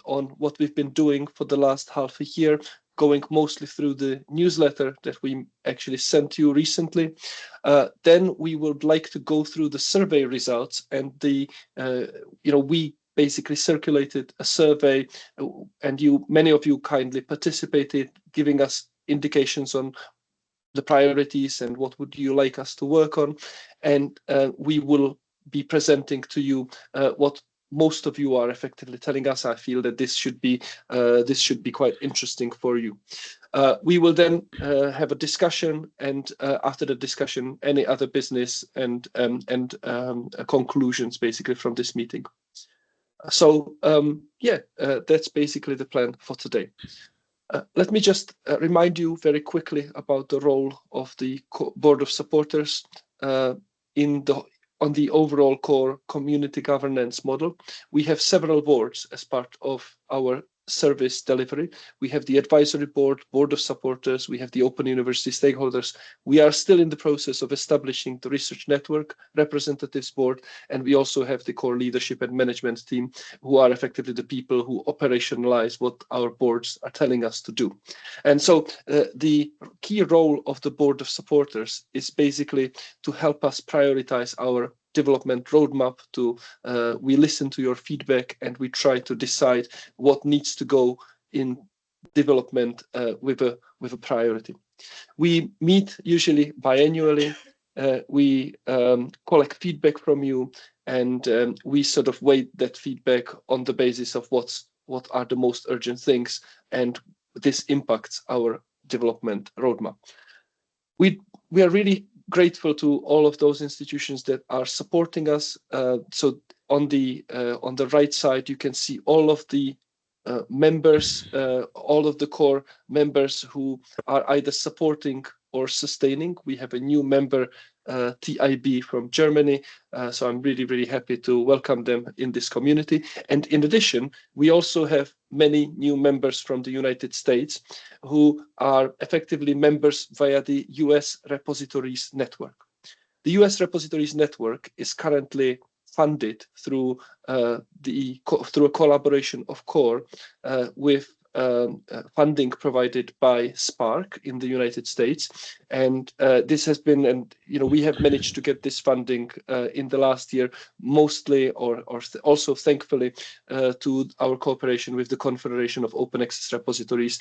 on what we've been doing for the last half a year, going mostly through the newsletter that we actually sent you recently. Then we would like to go through the survey results, and we basically circulated a survey, and many of you kindly participated, giving us indications on the priorities and what would you like us to work on. And we will be presenting to you what most of you are effectively telling us. I feel that this should be quite interesting for you. We will then have a discussion, and after the discussion, any other business and conclusions basically from this meeting. So that's basically the plan for today. Let me just remind you very quickly about the role of the Board of Supporters on the overall core community governance model. We have several boards as part of our service delivery. We have the Advisory Board, Board of Supporters, we have the Open University Stakeholders. We are still in the process of establishing the Research Network Representatives Board, and we also have the core leadership and management team, who are effectively the people who operationalize what our boards are telling us to do. And so the key role of the Board of Supporters is basically to help us prioritize our development roadmap. We listen to your feedback and we try to decide what needs to go in development with a priority. We meet usually biannually. We collect feedback from you, and we sort of weight that feedback on the basis of what are the most urgent things, and this impacts our development roadmap. We are really grateful to all of those institutions that are supporting us. So on the right side, you can see all of the members, all of the core members who are either supporting or sustaining. We have a new member, TIB from Germany, so I'm really, really happy to welcome them in this community. And in addition, we also have many new members from the United States who are effectively members via the US Repositories Network. The US Repositories Network is currently funded through a collaboration of CORE with funding provided by Spark in the United States, and this has been, and we have managed to get this funding in the last year, mostly or also thankfully to our cooperation with the Confederation of Open Access Repositories,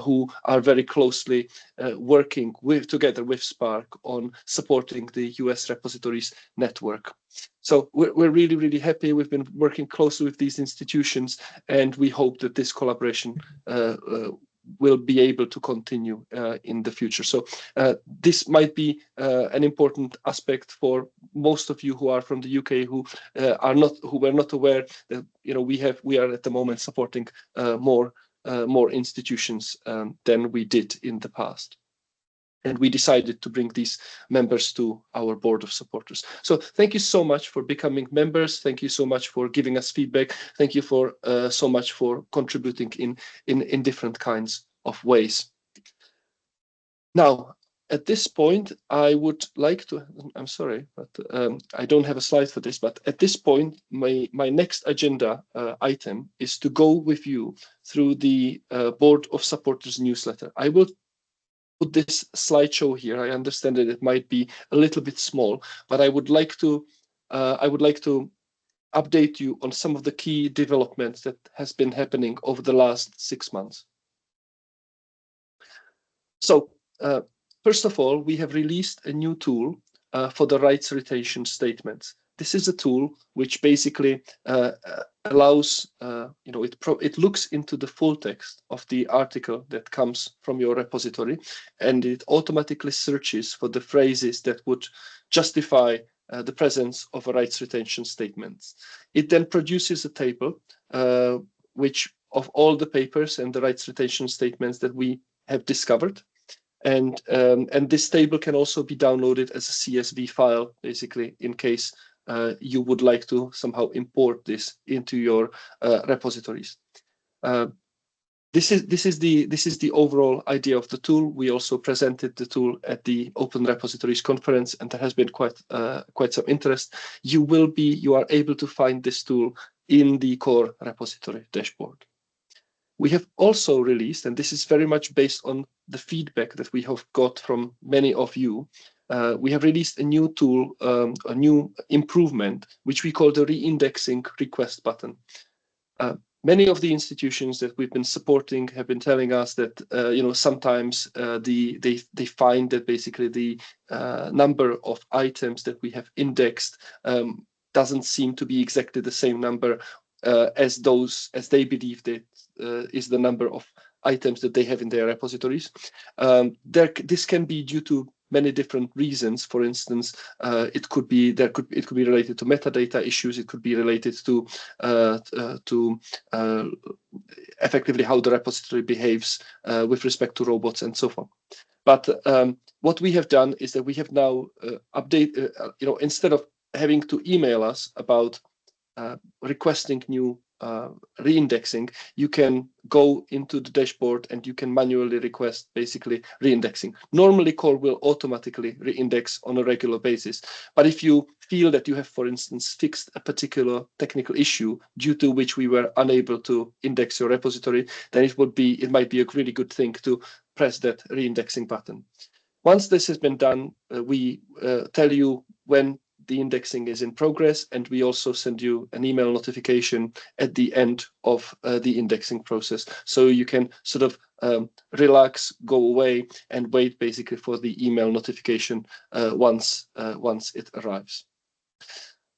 who are very closely working together with Spark on supporting the US Repositories Network. So we're really, really happy. We've been working closely with these institutions, and we hope that this collaboration will be able to continue in the future. So this might be an important aspect for most of you who are from the UK, who were not aware that we are at the moment supporting more institutions than we did in the past. And we decided to bring these members to our Board of Supporters. So thank you so much for becoming members. Thank you so much for giving us feedback. Thank you for so much for contributing in different kinds of ways. Now, at this point, I would like to, I'm sorry, but I don't have a slide for this, but at this point, my next agenda item is to go with you through the Board of Supporters newsletter. I will put this slideshow here. I understand that it might be a little bit small, but I would like to update you on some of the key developments that has been happening over the last 6 months. So first of all, we have released a new tool for the rights retention statements. This is a tool which basically allows, it looks into the full text of the article that comes from your repository, and it automatically searches for the phrases that would justify the presence of a rights retention statement. It then produces a table which of all the papers and the rights retention statements that we have discovered. And this table can also be downloaded as a CSV file, basically, in case you would like to somehow import this into your repositories. This is the overall idea of the tool. We also presented the tool at the Open Repositories Conference, and there has been quite some interest. You are able to find this tool in the core repository dashboard. We have also released, and this is very much based on the feedback that we have got from many of you, we have released a new tool, a new improvement, which we call the re-indexing request button. Many of the institutions that we've been supporting have been telling us that sometimes they find that basically the number of items that we have indexed doesn't seem to be exactly the same number as they believe that is the number of items that they have in their repositories. This can be due to many different reasons. For instance, it could be related to metadata issues. It could be related to effectively how the repository behaves with respect to robots and so on. But what we have done is that we have now instead of having to email us about requesting new reindexing, you can go into the dashboard and you can manually request basically reindexing. Normally, Core will automatically reindex on a regular basis. But if you feel that you have, for instance, fixed a particular technical issue due to which we were unable to index your repository, then it might be a really good thing to press that reindexing button. Once this has been done, we tell you when the indexing is in progress, and we also send you an email notification at the end of the indexing process. So you can sort of relax, go away, and wait basically for the email notification once it arrives.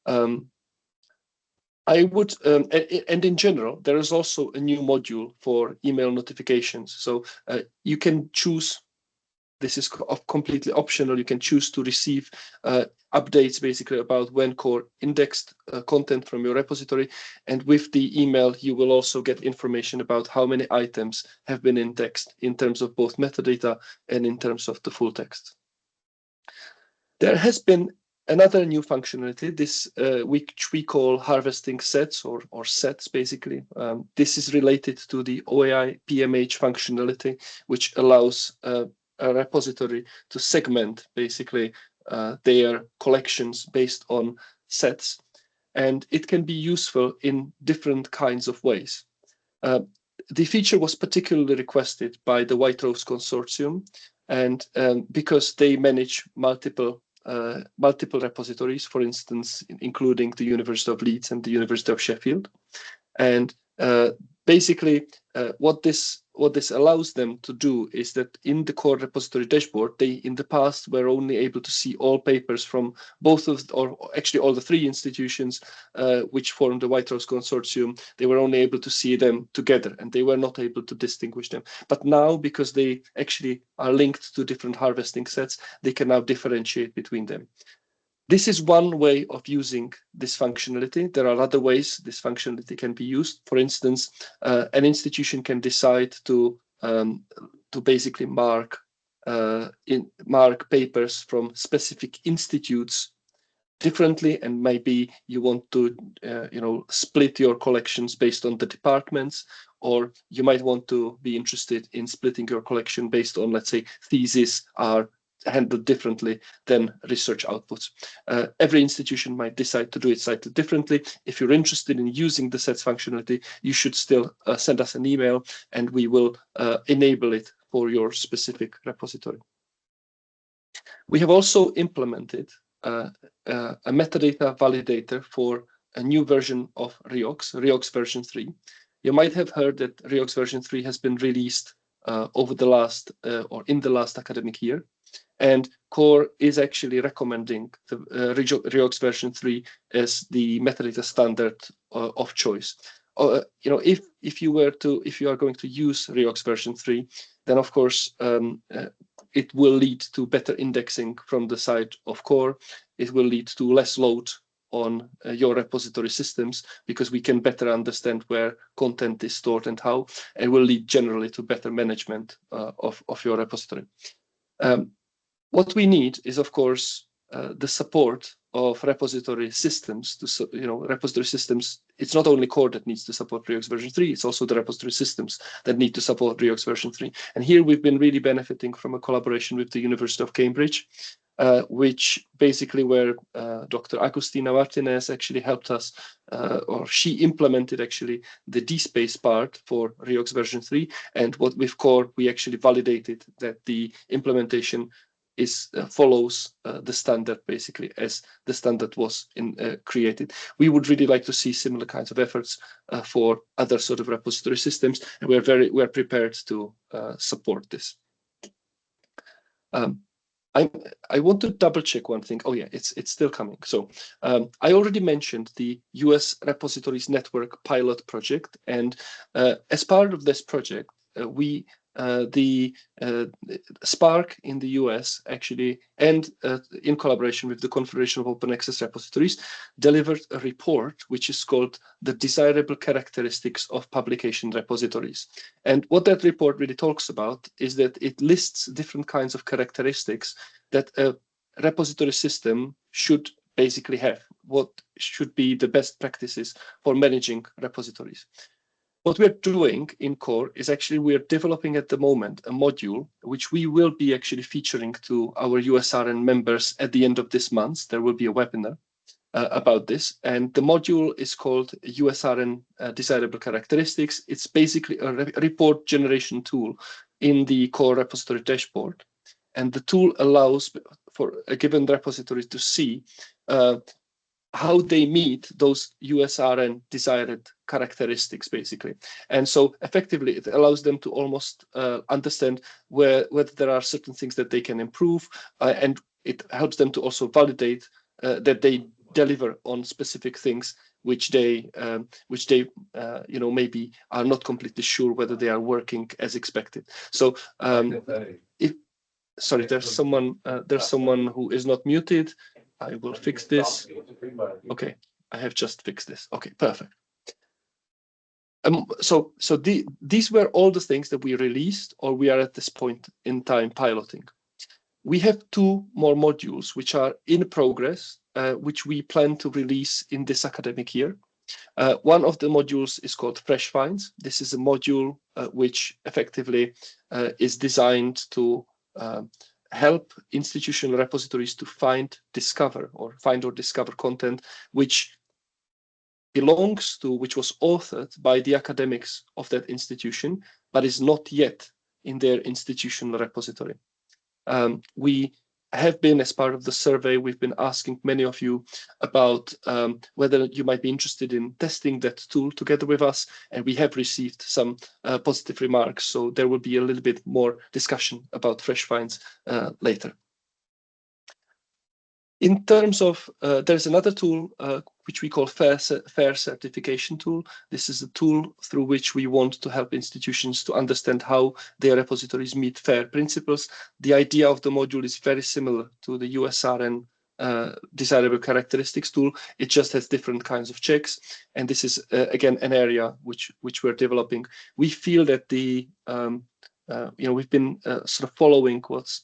And in general, there is also a new module for email notifications. So you can choose. This is completely optional. You can choose to receive updates basically about when Core indexed content from your repository. And with the email, you will also get information about how many items have been indexed in terms of both metadata and in terms of the full text. There has been another new functionality, which we call harvesting sets or sets basically. This is related to the OAI PMH functionality, which allows a repository to segment basically their collections based on sets, and it can be useful in different kinds of ways. The feature was particularly requested by the White Rose Consortium, and because they manage multiple repositories, for instance, including the University of Leeds and the University of Sheffield, and basically what this allows them to do is that in the Core repository dashboard, they in the past were only able to see all papers from or actually all the three institutions which form the White Rose Consortium. They were only able to see them together, and they were not able to distinguish them. But now, because they actually are linked to different harvesting sets, they can now differentiate between them. This is one way of using this functionality. There are other ways this functionality can be used. For instance, an institution can decide to basically mark papers from specific institutes differently, and maybe you want to split your collections based on the departments, or you might want to be interested in splitting your collection based on, let's say, theses are handled differently than research outputs. Every institution might decide to do it slightly differently. If you're interested in using the sets functionality, you should still send us an email, and we will enable it for your specific repository. We have also implemented a metadata validator for a new version of REOX version 3. You might have heard that REOX version 3 has been released over the last in the last academic year. And Core is actually recommending the REOX version 3 as the metadata standard of choice. If you are going to use REOX version 3, then of course it will lead to better indexing from the side of Core. It will lead to less load on your repository systems, because we can better understand where content is stored and how, and will lead generally to better management of your repository. What we need is, of course, the support of repository systems. Repository systems, it's not only Core that needs to support REOX version 3, it's also the repository systems that need to support REOX version 3. And here we've been really benefiting from a collaboration with the University of Cambridge. which basically where Dr. Agustina Martinez actually helped us, or she implemented actually the DSpace part for RIOX version 3. And what with Core, we actually validated that the implementation is follows the standard basically as the standard was created. We would really like to see similar kinds of efforts for other sort of repository systems, and we're prepared to support this. I want to double check one thing. Oh yeah, it's still coming. So I already mentioned the US Repositories Network pilot project, and as part of this project, the SPARC in the US actually, and in collaboration with the Confederation of Open Access Repositories, delivered a report which is called the Desirable Characteristics of Publication Repositories. And what that report really talks about is that it lists different kinds of characteristics that a repository system should basically have, what should be the best practices for managing repositories. What we're doing in Core is actually we're developing at the moment a module which we will be actually featuring to our USRN members at the end of this month. There will be a webinar about this, and the module is called USRN Desirable Characteristics. It's basically a report generation tool in the Core repository dashboard, and the tool allows for a given repository to see how they meet those USRN desired characteristics, basically. And so effectively, it allows them to almost understand whether there are certain things that they can improve, and it helps them to also validate that they deliver on specific things which they maybe are not completely sure whether they are working as expected. So sorry, there's someone who is not muted. I will fix this. Okay, I have just fixed this. Okay, perfect. So these were all the things that we released, or we are at this point in time piloting. We have 2 more modules which are in progress, which we plan to release in this academic year. One of the modules is called Fresh Finds. This is a module which effectively is designed to help institutional repositories to find or discover content which belongs to, which was authored by the academics of that institution, but is not yet in their institutional repository. We have been, as part of the survey, we've been asking many of you about whether you might be interested in testing that tool together with us, and we have received some positive remarks, so there will be a little bit more discussion about Fresh Finds later. In terms of, there's another tool which we call FAIR Certification Tool. This is a tool through which we want to help institutions to understand how their repositories meet FAIR principles. The idea of the module is very similar to the USRN Desirable Characteristics tool. It just has different kinds of checks, and this is again an area which we're developing. We feel that the we've been sort of following what's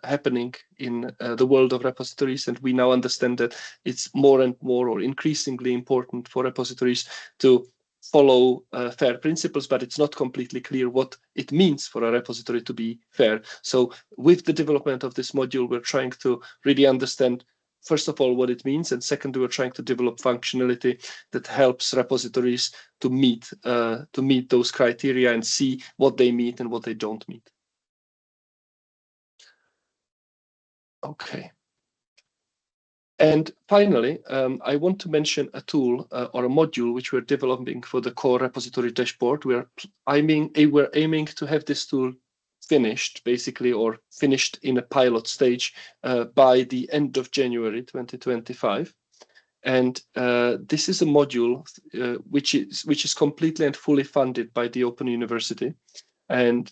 happening in the world of repositories, and we now understand that it's more and more or increasingly important for repositories to follow FAIR principles, but it's not completely clear what it means for a repository to be fair. So with the development of this module, we're trying to really understand, first of all, what it means, and second, we're trying to develop functionality that helps repositories to meet those criteria and see what they meet and what they don't meet. Okay. And finally, I want to mention a tool or a module which we're developing for the Core repository dashboard. We're aiming to have this tool finished, basically, or finished in a pilot stage by the end of January 2025. And this is a module which is completely and fully funded by the Open University, and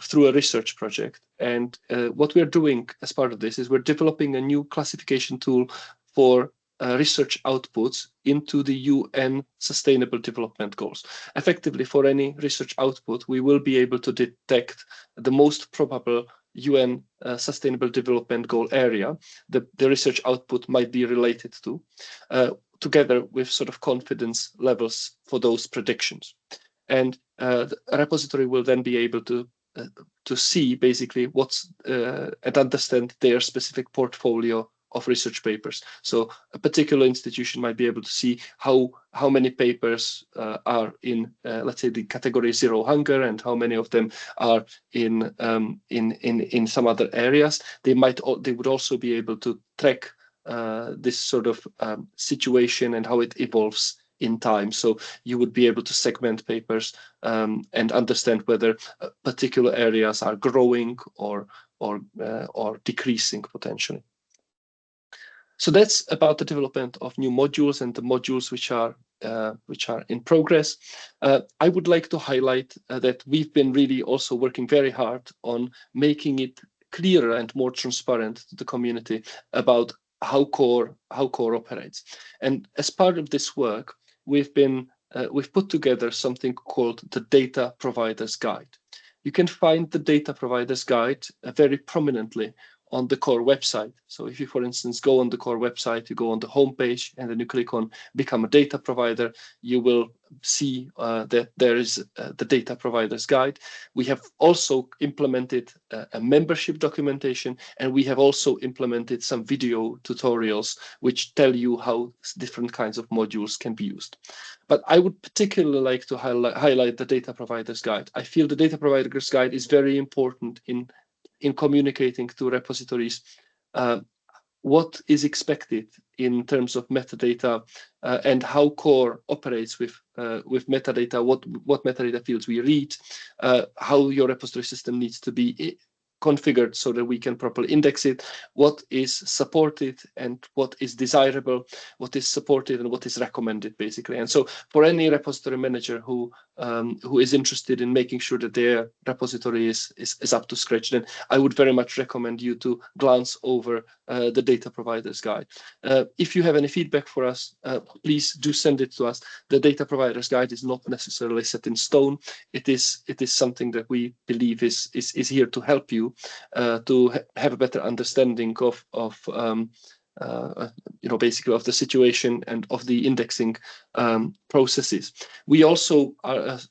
through a research project. And what we're doing as part of this is we're developing a new classification tool for research outputs into the UN Sustainable Development Goals. Effectively, for any research output, we will be able to detect the most probable UN Sustainable Development Goal area that the research output might be related to, together with sort of confidence levels for those predictions. And the repository will then be able to to see basically what's and understand their specific portfolio of research papers. So a particular institution might be able to see how many papers are in let's say the category zero hunger, and how many of them are in some other areas. They would also be able to track this sort of situation and how it evolves in time. So you would be able to segment papers and understand whether particular areas are growing or decreasing potentially. So that's about the development of new modules and the modules which are in progress. I would like to highlight that we've been really also working very hard on making it clearer and more transparent to the community about how core operates. And as part of this work, we've put together something called the Data Providers Guide. You can find the Data Providers Guide very prominently on the core website. So if you, for instance, go on the core website, you go on the homepage and then you click on Become a Data Provider, you will see that there is the Data Providers Guide. We have also implemented a membership documentation, and we have also implemented some video tutorials which tell you how different kinds of modules can be used. But I would particularly like to highlight the Data Providers Guide. I feel the Data Providers Guide is very important in communicating to repositories what is expected in terms of metadata and how core operates with metadata, what metadata fields we read, how your repository system needs to be configured so that we can properly index it, what is supported and what is desirable, what is supported and what is recommended, basically. And so for any repository manager who is interested in making sure that their repository is up to scratch, then I would very much recommend you to glance over the Data Providers Guide. If you have any feedback for us, please do send it to us. The Data Providers Guide is not necessarily set in stone. It is something that we believe is here to help you to have a better understanding of basically of the situation and of the indexing processes. We also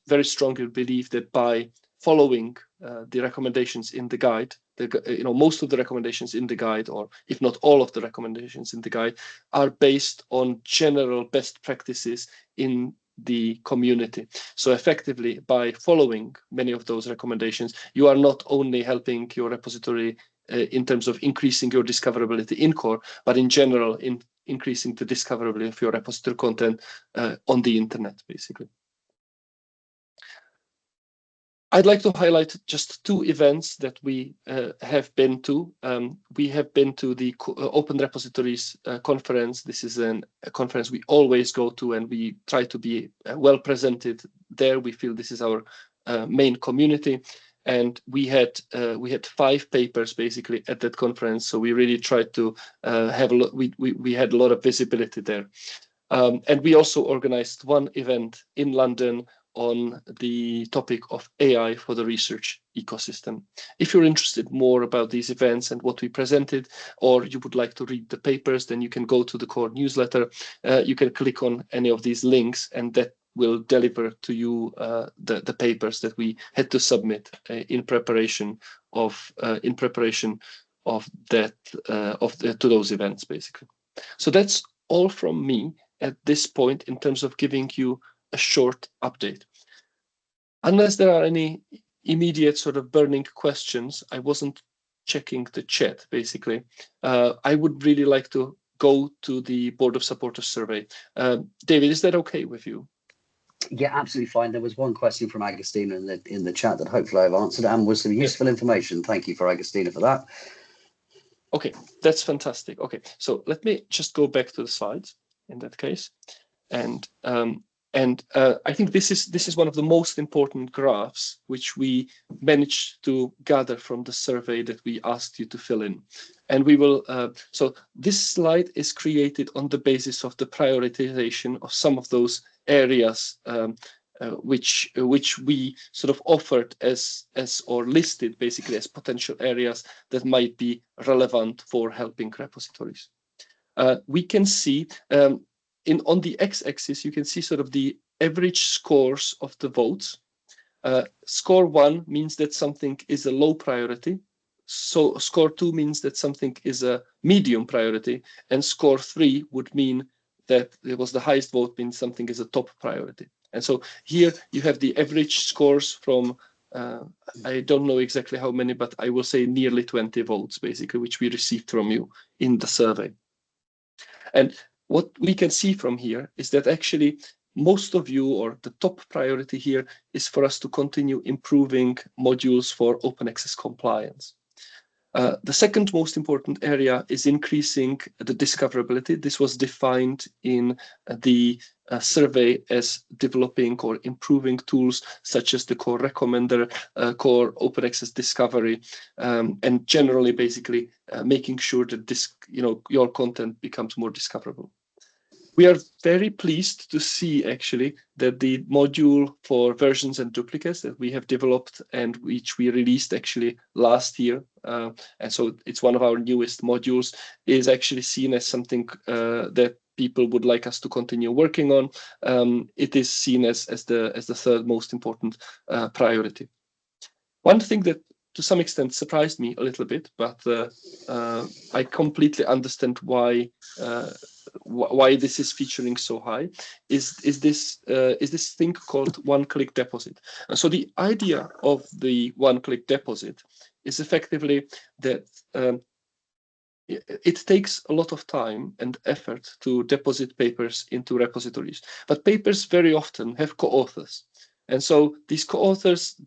very strongly believe that by following the recommendations in the guide, most of the recommendations in the guide, or if not all of the recommendations in the guide, are based on general best practices in the community. So effectively, by following many of those recommendations, you are not only helping your repository in terms of increasing your discoverability in core, but in general in increasing the discoverability of your repository content on the internet, basically. I'd like to highlight just two events that we have been to. We have been to the Open Repositories conference. This is a conference we always go to, and we try to be well presented there. We feel this is our main community. And we had 5 papers basically at that conference. So we really tried to have we had a lot of visibility there. And we also organized one event in London on the topic of AI for the research ecosystem. If you're interested more about these events and what we presented, or you would like to read the papers, then you can go to the core newsletter. You can click on any of these links, and that will deliver to you the papers that we had to submit in preparation of that to those events, basically. So that's all from me at this point in terms of giving you a short update. Unless there are any immediate sort of burning questions, I wasn't checking the chat, basically. I would really like to go to the Board of Supporters survey. David, is that okay with you? Yeah, absolutely fine. There was one question from Agostina in the chat that hopefully I've answered, and was some useful information. Thank you for Agostina for that. Okay, that's fantastic. Okay, so let me just go back to the slides in that case. And I think this is one of the most important graphs which we managed to gather from the survey that we asked you to fill in. And we will, so this slide is created on the basis of the prioritization of some of those areas which we sort of offered as or listed basically as potential areas that might be relevant for helping repositories. We can see on the x-axis, you can see sort of the average scores of the votes. Score 1 means that something is a low priority. So score 2 means that something is a medium priority, and score 3 would mean that it was the highest vote, means something is a top priority. And so here you have the average scores from, I don't know exactly how many, but I will say nearly 20 votes, basically, which we received from you in the survey. And what we can see from here is that actually most of you, or the top priority here, is for us to continue improving modules for open access compliance. The second most important area is increasing the discoverability. This was defined in the survey as developing or improving tools such as the core recommender, core open access discovery, and generally basically making sure that this, your content becomes more discoverable. We are very pleased to see actually that the module for versions and duplicates that we have developed and which we released actually last year, and so it's one of our newest modules, is actually seen as something that people would like us to continue working on. It is seen as the third most important priority. One thing that to some extent surprised me a little bit, but I completely understand why this is featuring so high, is this thing called one-click deposit. And so the idea of the one-click deposit is effectively that it takes a lot of time and effort to deposit papers into repositories, but papers very often have co-authors. And so these co-authors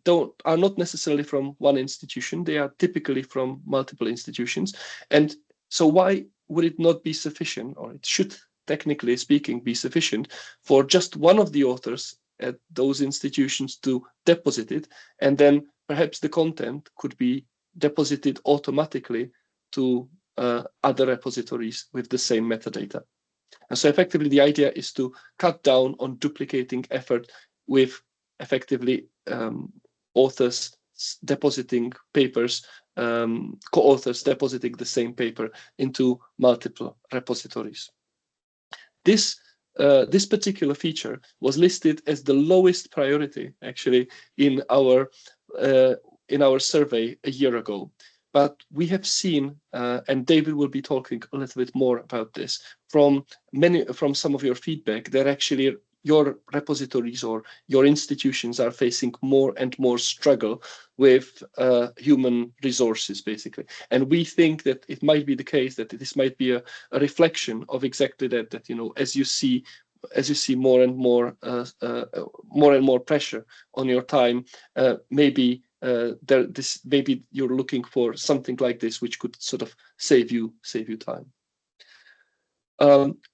are not necessarily from one institution, they are typically from multiple institutions. And so why would it not be sufficient, or it should technically speaking be sufficient, for just one of the authors at those institutions to deposit it, and then perhaps the content could be deposited automatically to other repositories with the same metadata. And so effectively the idea is to cut down on duplicating effort with effectively authors depositing papers, co-authors depositing the same paper into multiple repositories. This particular feature was listed as the lowest priority actually in our survey a year ago. But we have seen, and David will be talking a little bit more about this, from some of your feedback, that actually your repositories or your institutions are facing more and more struggle with human resources, basically. And we think that it might be the case that this might be a reflection of exactly that, as you see more and more pressure on your time, maybe you're looking for something like this, which could sort of save you time.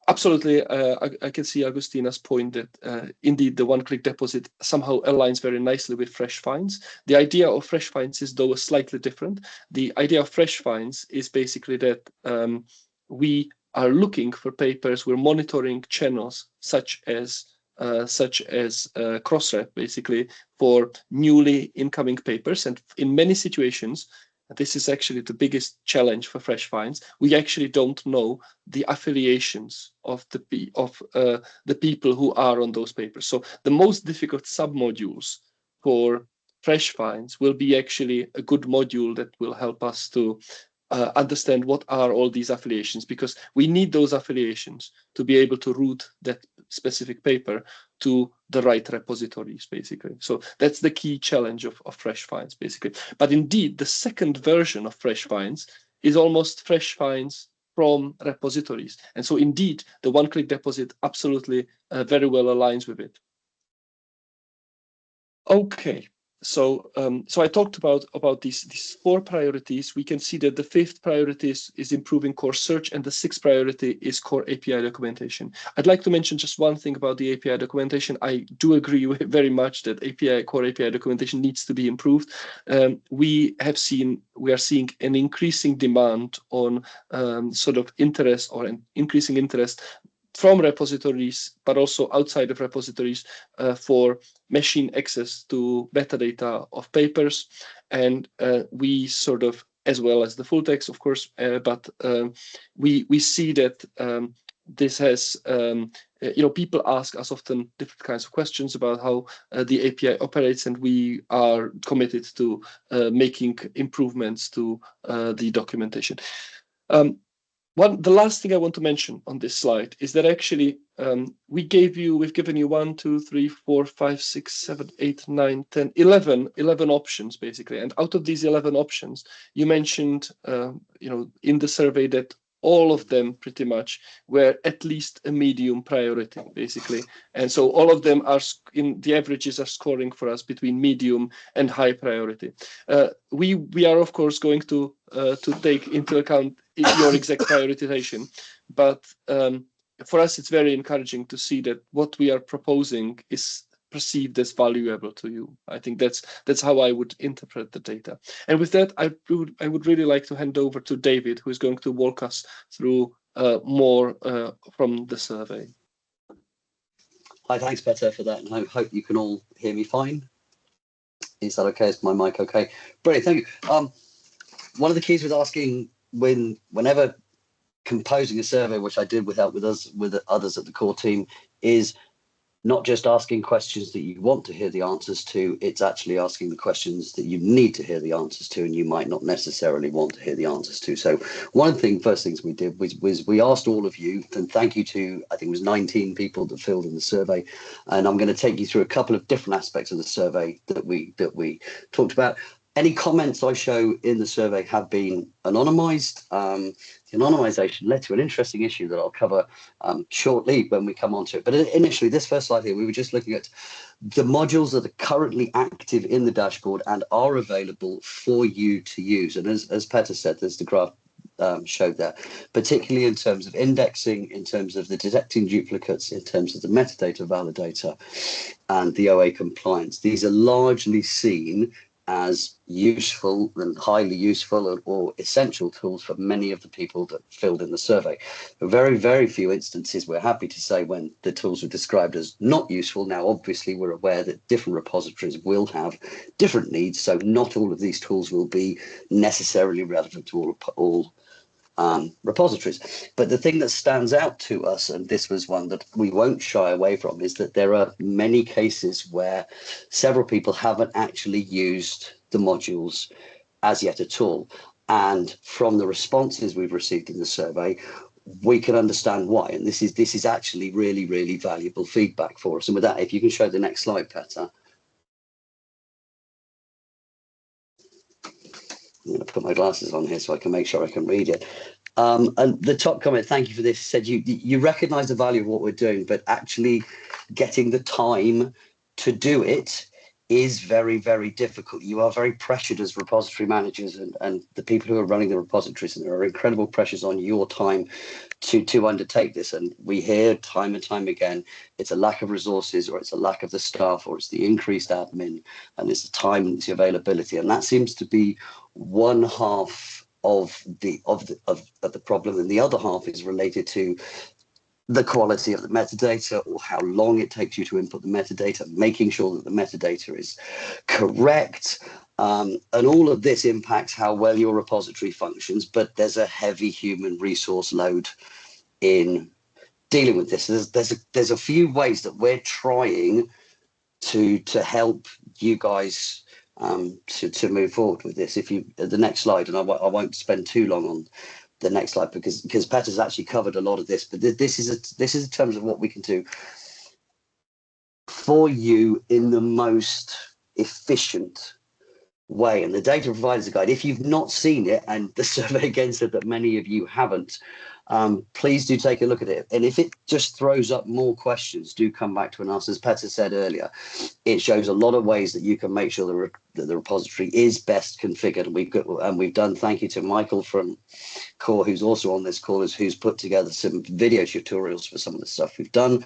Absolutely, I can see Agustina's point that indeed the one-click deposit somehow aligns very nicely with Fresh Finds. The idea of Fresh Finds is though slightly different. The idea of Fresh Finds is basically that we are looking for papers, we're monitoring channels such as Crossref, basically, for newly incoming papers. And in many situations, this is actually the biggest challenge for Fresh Finds. We actually don't know the affiliations of the people who are on those papers. So the most difficult submodules for Fresh Finds will be actually a good module that will help us to understand what are all these affiliations, because we need those affiliations to be able to route that specific paper to the right repositories, basically. So that's the key challenge of Fresh Finds, basically. But indeed, the second version of Fresh Finds is almost Fresh Finds from repositories. And so indeed, the one-click deposit absolutely very well aligns with it. Okay. So I talked about these 4 priorities. We can see that the 5th priority is improving core search, and the 6th priority is core API documentation. I'd like to mention just one thing about the API documentation. I do agree very much that core API documentation needs to be improved. We are seeing an increasing demand on sort of interest, or an increasing interest from repositories, but also outside of repositories, for machine access to metadata of papers. And we sort of, as well as the full text, of course, but we see that this has, people ask us often different kinds of questions about how the API operates, and we are committed to making improvements to the documentation. The last thing I want to mention on this slide is that actually we've given you 1, 2, 3, 4, 5, 6, 7, 8, 9, 10, 11 options basically. And out of these 11 options, you mentioned, in the survey that all of them pretty much were at least a medium priority, basically. And so all of them are the averages are scoring for us between medium and high priority. We are of course going to take into account your exact prioritization, but for us it's very encouraging to see that what we are proposing is perceived as valuable to you. I think that's how I would interpret the data. And with that, I would really like to hand over to David, who is going to walk us through more from the survey. Hi, thanks, Petter, for that. And I hope you can all hear me fine. Is that okay? Is my mic okay? Brilliant, thank you. One of the keys with asking whenever composing a survey, which I did with others at the core team, is not just asking questions that you want to hear the answers to, it's actually asking the questions that you need to hear the answers to, and you might not necessarily want to hear the answers to. So first things we did was we asked all of you, and thank you to, I think it was 19 people that filled in the survey. And I'm going to take you through a couple of different aspects of the survey that we talked about. Any comments I show in the survey have been anonymized. The anonymization led to an interesting issue that I'll cover shortly when we come on to it. But initially, this first slide here, we were just looking at the modules that are currently active in the dashboard and are available for you to use. And as Petter said, there's the graph showed that, particularly in terms of indexing, in terms of the detecting duplicates, in terms of the metadata validator and the OA compliance. These are largely seen as useful and highly useful or essential tools for many of the people that filled in the survey. Very, very few instances, we're happy to say, when the tools were described as not useful. Now, obviously, we're aware that different repositories will have different needs, so not all of these tools will be necessarily relevant to all repositories. But the thing that stands out to us, and this was one that we won't shy away from, is that there are many cases where several people haven't actually used the modules as yet at all. And from the responses we've received in the survey, we can understand why. And this is actually really, really valuable feedback for us. And with that, if you can show the next slide, Petter. I'm going to put my glasses on here so I can make sure I can read it. And the top comment, thank you for this, said you recognize the value of what we're doing, but actually getting the time to do it is very, very difficult. You are very pressured as repository managers and the people who are running the repositories, and there are incredible pressures on your time to undertake this. And we hear time and time again, it's a lack of resources, or it's a lack of the staff, or it's the increased admin, and it's the time and the availability. And that seems to be one half of the problem, and the other half is related to the quality of the metadata, or how long it takes you to input the metadata, making sure that the metadata is correct. And all of this impacts how well your repository functions, but there's a heavy human resource load in dealing with this. There's a few ways that we're trying to help you guys to move forward with this. If you, the next slide, and I won't spend too long on the next slide because Petter's actually covered a lot of this, but this is in terms of what we can do for you in the most efficient way. And the Data Providers Guide, if you've not seen it, and the survey again said that many of you haven't, please do take a look at it. And if it just throws up more questions, do come back to us. As Petter said earlier, it shows a lot of ways that you can make sure that the repository is best configured. And we've done, thank you to Michael from Core, who's also on this call, who's put together some video tutorials for some of the stuff we've done.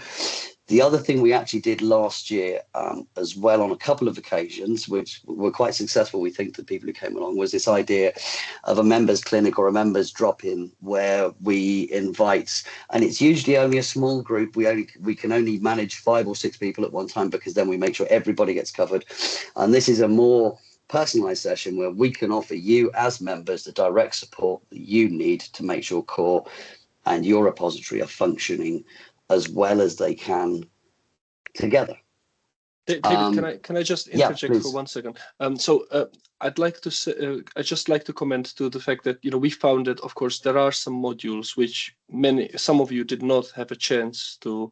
The other thing we actually did last year as well on a couple of occasions, which were quite successful, we think, the people who came along, was this idea of a members clinic or a members drop-in where we invite, and it's usually only a small group. We can only manage 5 or 6 people at one time, because then we make sure everybody gets covered. And this is a more personalized session where we can offer you as members the direct support that you need to make sure Core and your repository are functioning as well as they can together. David, can I just interject for 1 second? I'd like to say, I just like to comment to the fact that we found that, of course, there are some modules which some of you did not have a chance to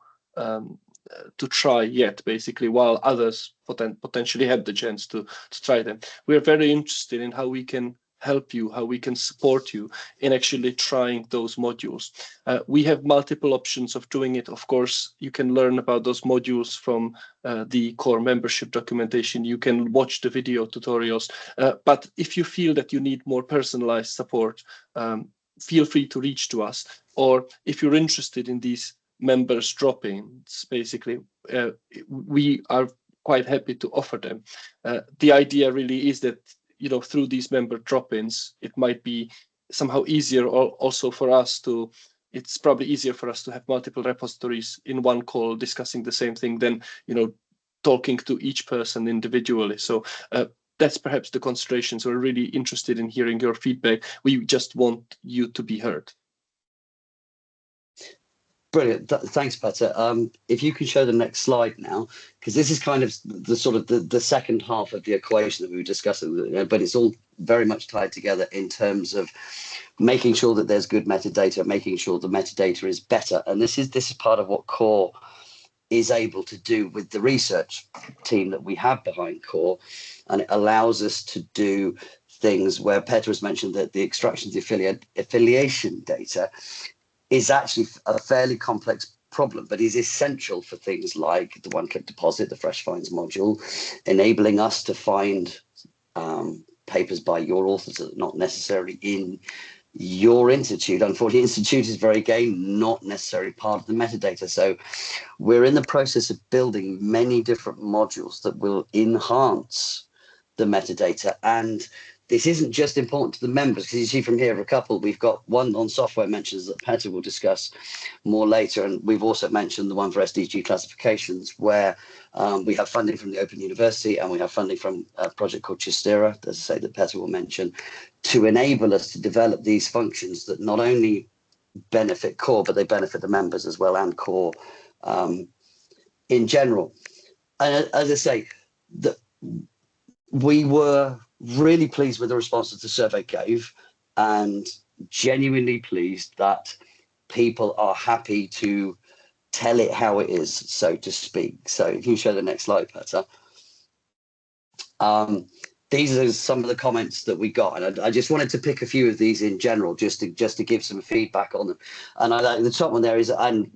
try yet, basically, while others potentially had the chance to try them. We are very interested in how we can help you, how we can support you in actually trying those modules. We have multiple options of doing it. Of course, you can learn about those modules from the core membership documentation. You can watch the video tutorials. But if you feel that you need more personalized support, feel free to reach to us. Or if you're interested in these members drop-ins, basically, we are quite happy to offer them. The idea really is that through these member drop-ins, it might be somehow easier also for us to, it's probably easier for us to have multiple repositories in one call discussing the same thing than, talking to each person individually. So that's perhaps the considerations. We're really interested in hearing your feedback. We just want you to be heard. Brilliant. Thanks, Petter. If you can show the next slide now, because this is kind of the sort of the second half of the equation that we were discussing, but it's all very much tied together in terms of making sure that there's good metadata, making sure the metadata is better. And this is part of what Core is able to do with the research team that we have behind Core. And it allows us to do things where Petter has mentioned that the extractions affiliation data is actually a fairly complex problem, but is essential for things like the one-click deposit, the Fresh Finds module, enabling us to find papers by your authors that are not necessarily in your institute. Unfortunately, institute is again not necessarily part of the metadata. So we're in the process of building many different modules that will enhance the metadata. And this isn't just important to the members, because you see from here a couple. We've got one on software mentions that Petter will discuss more later, and we've also mentioned the one for SDG classifications, where we have funding from the Open University, and we have funding from a project called Chistera, as I say, that Petter will mention, to enable us to develop these functions that not only benefit Core, but they benefit the members as well, and Core in general. And as I say, we were really pleased with the response that the survey gave, and genuinely pleased that people are happy to tell it how it is, so to speak. So if you show the next slide, Petter. These are some of the comments that we got, and I just wanted to pick a few of these in general, just to give some feedback on them. And the top one there is, and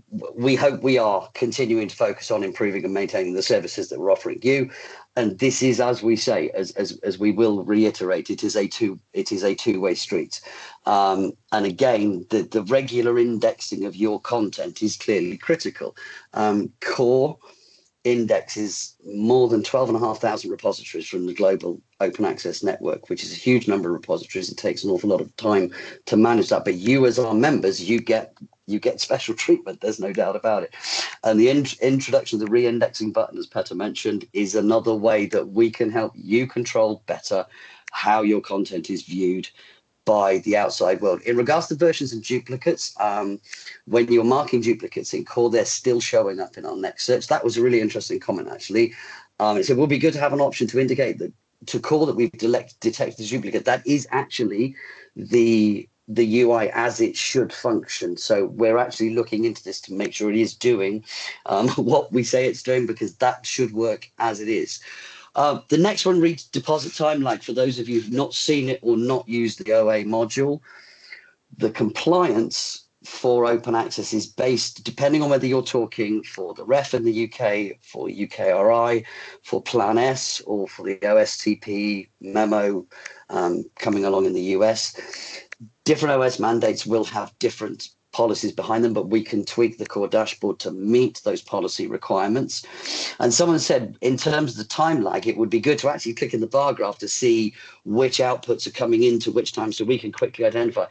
we hope we are continuing to focus on improving and maintaining the services that we're offering you. And this is, as we say, as we will reiterate, it is a two-way street. And again, the regular indexing of your content is clearly critical. Core indexes more than 12,500 repositories from the global open access network, which is a huge number of repositories. It takes an awful lot of time to manage that, but you as our members, you get special treatment. There's no doubt about it. And the introduction of the re-indexing button, as Petter mentioned, is another way that we can help you control better how your content is viewed by the outside world. In regards to versions and duplicates, when you're marking duplicates in Core, they're still showing up in our next search. That was a really interesting comment, actually. It said, it would be good to have an option to indicate that to Core that we've detected the duplicate. That is actually the UI as it should function. So we're actually looking into this to make sure it is doing what we say it's doing, because that should work as it is. The next one reads deposit timeline. For those of you who've not seen it or not used the OA module, the compliance for open access is based, depending on whether you're talking for the REF in the UK, for UKRI, for Plan S, or for the OSTP memo coming along in the US. Different OS mandates will have different policies behind them, but we can tweak the Core dashboard to meet those policy requirements. And someone said, in terms of the time lag, it would be good to actually click in the bar graph to see which outputs are coming into which time, so we can quickly identify.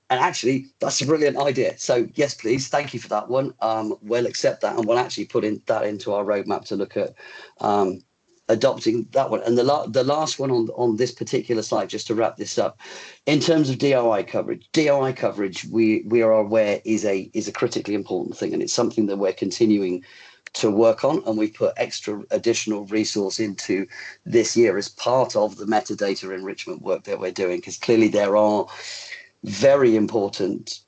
And actually, that's a brilliant idea. So yes, please, thank you for that one. We'll accept that, and we'll actually put that into our roadmap to look at adopting that one. And the last one on this particular slide, just to wrap this up, in terms of DOI coverage, we are aware is a critically important thing, and it's something that we're continuing to work on, and we've put extra additional resource into this year as part of the metadata enrichment work that we're doing, because clearly there are very important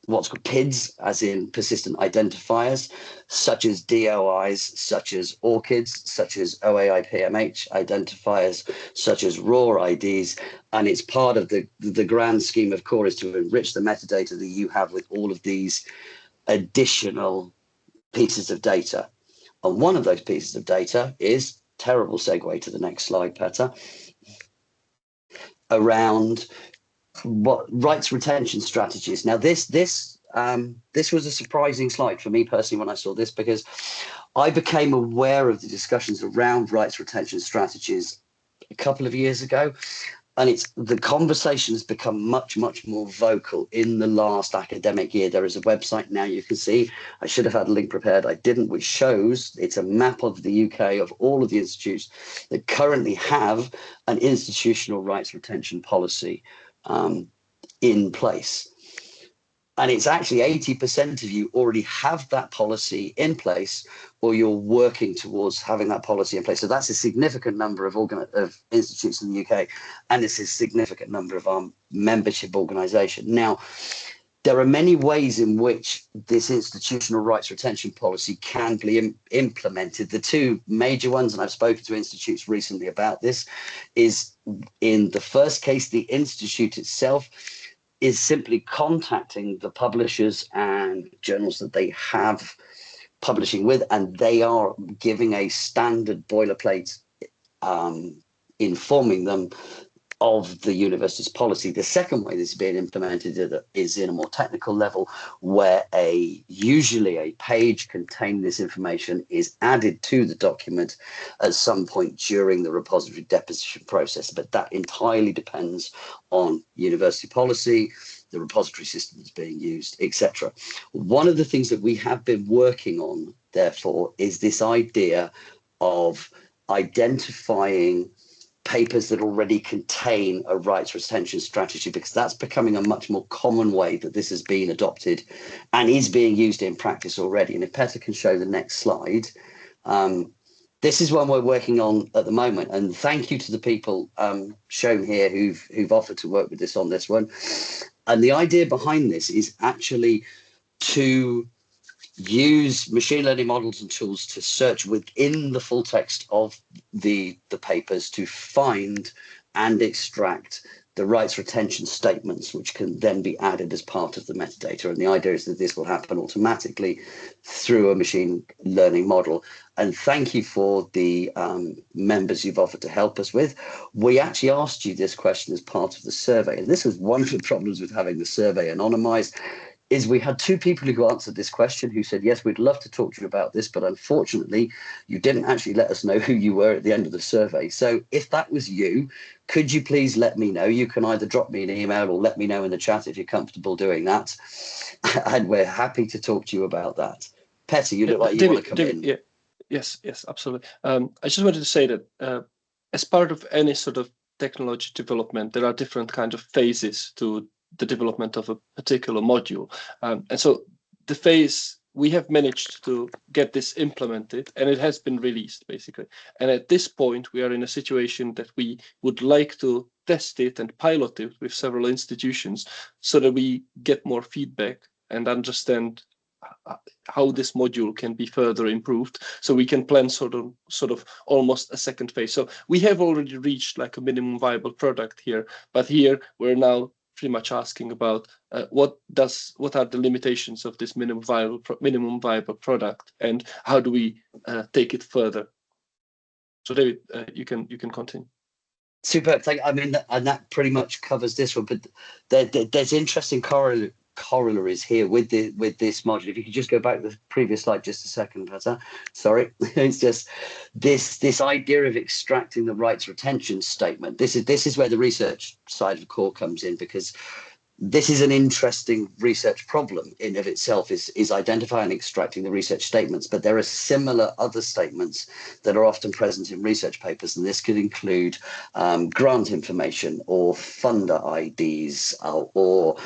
what's called PIDs, as in persistent identifiers, such as DOIs, such as ORCIDs, such as OAI-PMH identifiers, such as RAW IDs. And it's part of the grand scheme of core is to enrich the metadata that you have with all of these additional pieces of data. And one of those pieces of data is, terrible segue to the next slide, Petter, around what rights retention strategies. Now, this was a surprising slide for me personally when I saw this, because I became aware of the discussions around rights retention strategies a couple of years ago, and the conversation has become much more vocal in the last academic year. There is a website now you can see. I should have had a link prepared, I didn't, which shows it's a map of the UK of all of the institutes that currently have an institutional rights retention policy in place. And it's actually 80% of you already have that policy in place, or you're working towards having that policy in place. So that's a significant number of institutes in the UK, and it's a significant number of our membership organisation. Now, there are many ways in which this institutional rights retention policy can be implemented. The two major ones, and I've spoken to institutes recently about this, is in the first case, the institute itself is simply contacting the publishers and journals that they have publishing with, and they are giving a standard boilerplate informing them of the university's policy. The second way this is being implemented is in a more technical level, where usually a page containing this information is added to the document at some point during the repository deposition process. But that entirely depends on university policy, the repository system that's being used, etc. One of the things that we have been working on, therefore, is this idea of identifying papers that already contain a rights retention strategy, because that's becoming a much more common way that this has been adopted and is being used in practice already. And if Petter can show the next slide, this is one we're working on at the moment. And thank you to the people shown here who've offered to work with this on this one. And the idea behind this is actually to use machine learning models and tools to search within the full text of the papers to find and extract the rights retention statements, which can then be added as part of the metadata. And the idea is that this will happen automatically through a machine learning model. And thank you for the members you've offered to help us with. We actually asked you this question as part of the survey. And this was one of the problems with having the survey anonymized, is we had two people who answered this question who said, yes, we'd love to talk to you about this, but unfortunately, you didn't actually let us know who you were at the end of the survey. So if that was you, could you please let me know? You can either drop me an email or let me know in the chat if you're comfortable doing that. And we're happy to talk to you about that. Petter, you look like you want to come in. Yeah. Yes, absolutely. I just wanted to say that as part of any sort of technology development, there are different kinds of phases to the development of a particular module. And so the phase, we have managed to get this implemented, and it has been released, basically. And at this point, we are in a situation that we would like to test it and pilot it with several institutions so that we get more feedback and understand how this module can be further improved, so we can plan sort of almost a second phase. So we have already reached like a minimum viable product here, but here we're now pretty much asking about what are the limitations of this minimum viable product, and how do we take it further. So David, you can continue. Super. I mean, and that pretty much covers this one. But there's interesting corollaries here with this module. If you could just go back to the previous slide just a second, Petter. Sorry, it's just this idea of extracting the rights retention statement. This is where the research side of core comes in, because this is an interesting research problem in of itself, is identifying and extracting the research statements, but there are similar other statements that are often present in research papers, and this could include grant information or funder IDs or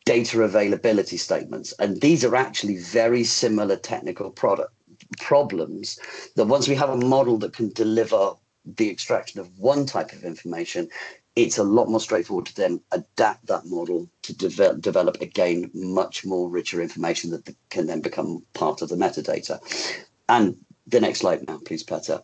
data availability statements. And these are actually very similar technical problems that once we have a model that can deliver the extraction of one type of information, it's a lot more straightforward to then adapt that model to develop again much more richer information that can then become part of the metadata. And the next slide now, please, Petter.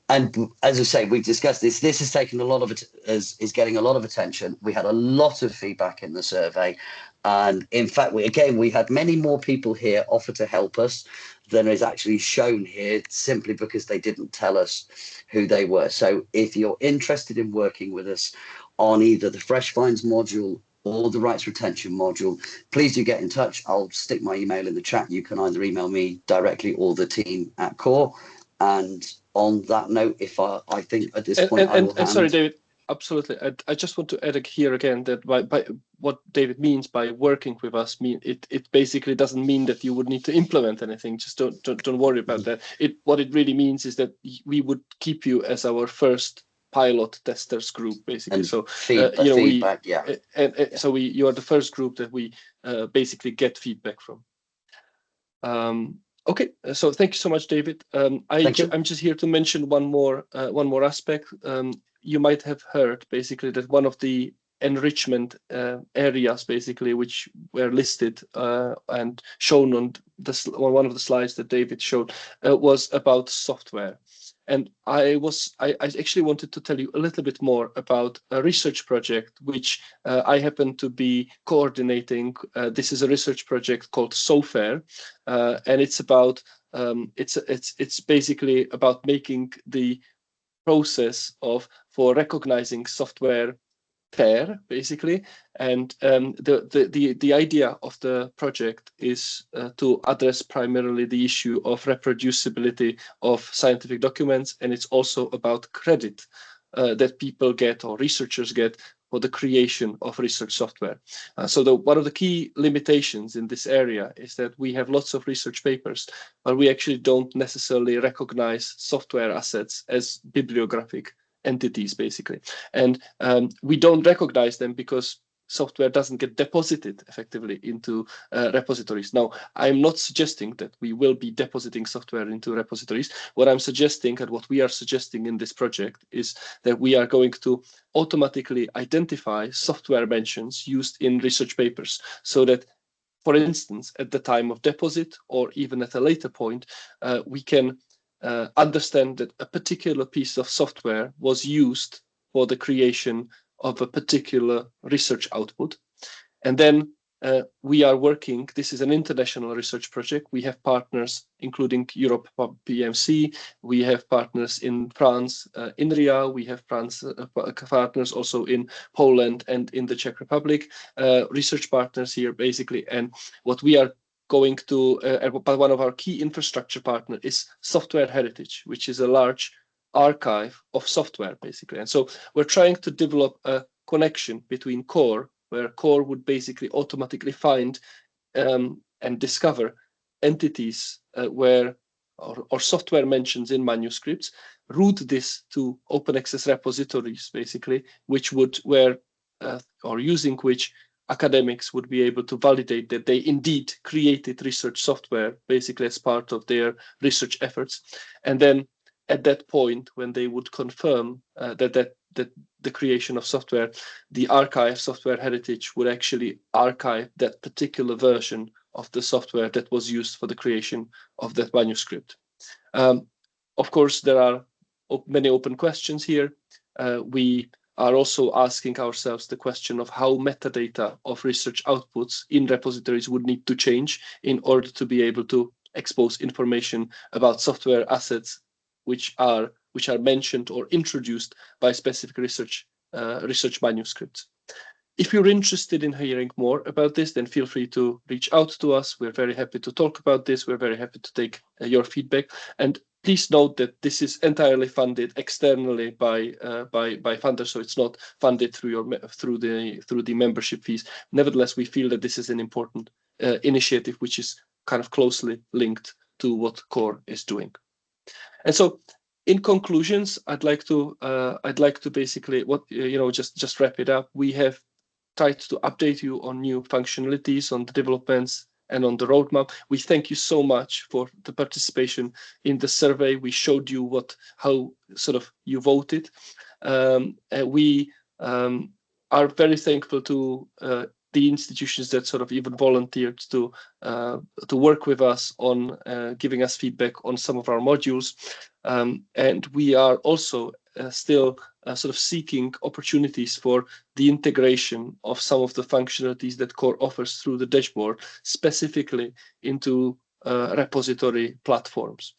And as I say, we've discussed this. This has taken a lot of it, is getting a lot of attention. We had a lot of feedback in the survey. And in fact, we had many more people here offer to help us than is actually shown here, simply because they didn't tell us who they were. So if you're interested in working with us on either the Fresh Finds module or the rights retention module, please do get in touch. I'll stick my email in the chat. You can either email me directly or the team at Core. And on that note, if I think at this point, I will hand... Sorry, David. Absolutely. I just want to add here again that by what David means by working with us, it basically doesn't mean that you would need to implement anything. Just don't worry about that. What it really means is that we would keep you as our first pilot testers group, basically. And so feedback, so you are the first group that we basically get feedback from. Okay, so thank you so much, David. I'm just here to mention one more aspect. You might have heard basically that one of the enrichment areas basically which were listed and shown on one of the slides that David showed was about software. And I actually wanted to tell you a little bit more about a research project which I happen to be coordinating. This is a research project called SOFARE, and it's about it's basically about making the process for recognizing software fair, basically. And the idea of the project is to address primarily the issue of reproducibility of scientific documents, and it's also about credit that people get or researchers get for the creation of research software. So one of the key limitations in this area is that we have lots of research papers, but we actually don't necessarily recognize software assets as bibliographic entities, basically. And we don't recognize them because software doesn't get deposited effectively into repositories. Now, I'm not suggesting that we will be depositing software into repositories. What I'm suggesting and what we are suggesting in this project is that we are going to automatically identify software mentions used in research papers so that, for instance, at the time of deposit or even at a later point, we can understand that a particular piece of software was used for the creation of a particular research output. And then we are working, this is an international research project. We have partners, including Europe PMC. We have partners in France, INRIA. We have partners also in Poland and in the Czech Republic, research partners here, basically. And what we are going to, but one of our key infrastructure partners is Software Heritage, which is a large archive of software, basically. And so we're trying to develop a connection between Core, where Core would basically automatically find and discover entities where or software mentions in manuscripts, route this to open access repositories, basically, which would or using which academics would be able to validate that they indeed created research software, basically as part of their research efforts. And then at that point, when they would confirm that the creation of software, the archive Software Heritage would actually archive that particular version of the software that was used for the creation of that manuscript. Of course, there are many open questions here. We are also asking ourselves the question of how metadata of research outputs in repositories would need to change in order to be able to expose information about software assets which are mentioned or introduced by specific research manuscripts. If you're interested in hearing more about this, then feel free to reach out to us. We're very happy to talk about this. We're very happy to take your feedback. And please note that this is entirely funded externally by funders, so it's not funded through the membership fees. Nevertheless, we feel that this is an important initiative which is kind of closely linked to what CORE is doing. And so, in conclusions, I'd like to basically just wrap it up. We have tried to update you on new functionalities, on the developments, and on the roadmap. We thank you so much for the participation in the survey. We showed you how sort of you voted. And we are very thankful to the institutions that sort of even volunteered to work with us on giving us feedback on some of our modules. And we are also still sort of seeking opportunities for the integration of some of the functionalities that CORE offers through the dashboard, specifically into repository platforms.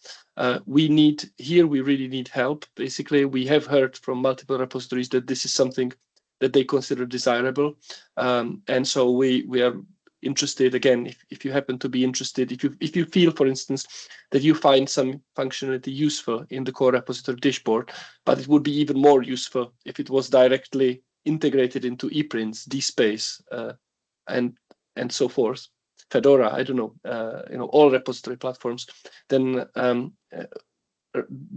We really need help. Basically, we have heard from multiple repositories that this is something that they consider desirable. And so we are interested, again, if you happen to be interested, if you feel, for instance, that you find some functionality useful in the CORE repository dashboard, but it would be even more useful if it was directly integrated into ePrints, DSpace, and so forth, Fedora, I don't know, all repository platforms, then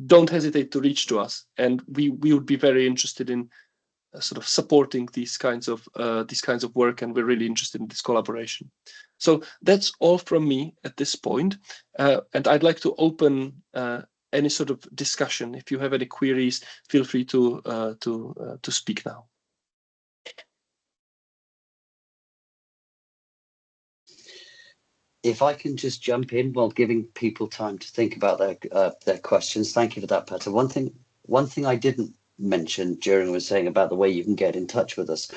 don't hesitate to reach to us, and we would be very interested in sort of supporting these kinds of work, and we're really interested in this collaboration. So that's all from me at this point, and I'd like to open any sort of discussion. If you have any queries, feel free to speak now. If I can just jump in while giving people time to think about their questions. Thank you for that, Petter. One thing I didn't mention during was saying about the way you can get in touch with us.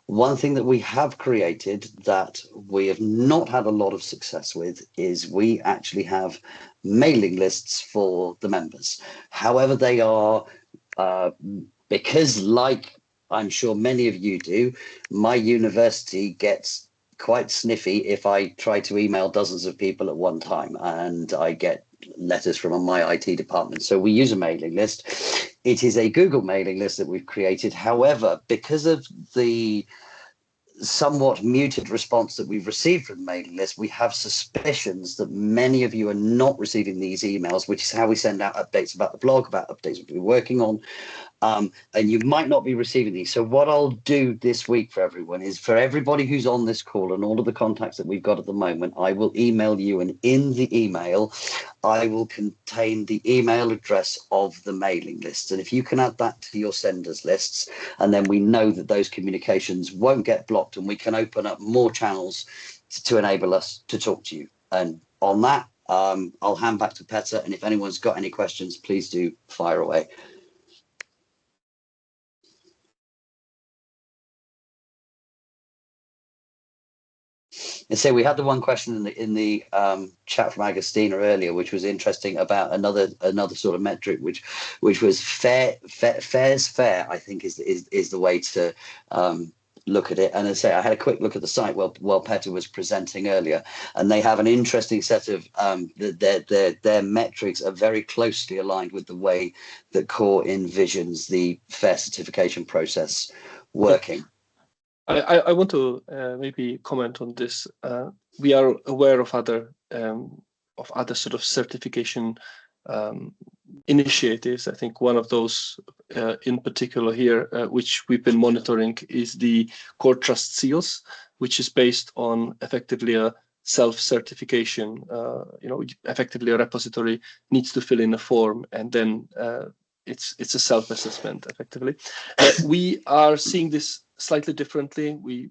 One thing that we have created that we have not had a lot of success with is we actually have mailing lists for the members. However, they are, because like I'm sure many of you do, my university gets quite sniffy if I try to email dozens of people at one time, and I get letters from my IT department. So we use a mailing list. It is a Google mailing list that we've created. However, because of the somewhat muted response that we've received from the mailing list, we have suspicions that many of you are not receiving these emails, which is how we send out updates about the blog, about updates we're working on. And you might not be receiving these. So what I'll do this week for everyone is, for everybody who's on this call and all of the contacts that we've got at the moment, I will email you, and in the email, I will contain the email address of the mailing list. And if you can add that to your senders lists, and then we know that those communications won't get blocked, and we can open up more channels to enable us to talk to you. And on that, I'll hand back to Petter. And if anyone's got any questions, please do fire away. And so we had the one question in the chat from Agostina earlier, which was interesting, about another sort of metric, which was fair's fair, I think is the way to look at it. And as I say, I had a quick look at the site while Petter was presenting earlier, and they have an interesting set of their metrics are very closely aligned with the way that CORE envisions the FAIR certification process working. I want to maybe comment on this. We are aware of other sort of certification initiatives. I think one of those in particular here, which we've been monitoring, is the CORE Trust Seals, which is based on effectively a self-certification. Effectively a repository needs to fill in a form, and then it's a self-assessment effectively. We are seeing this slightly differently. We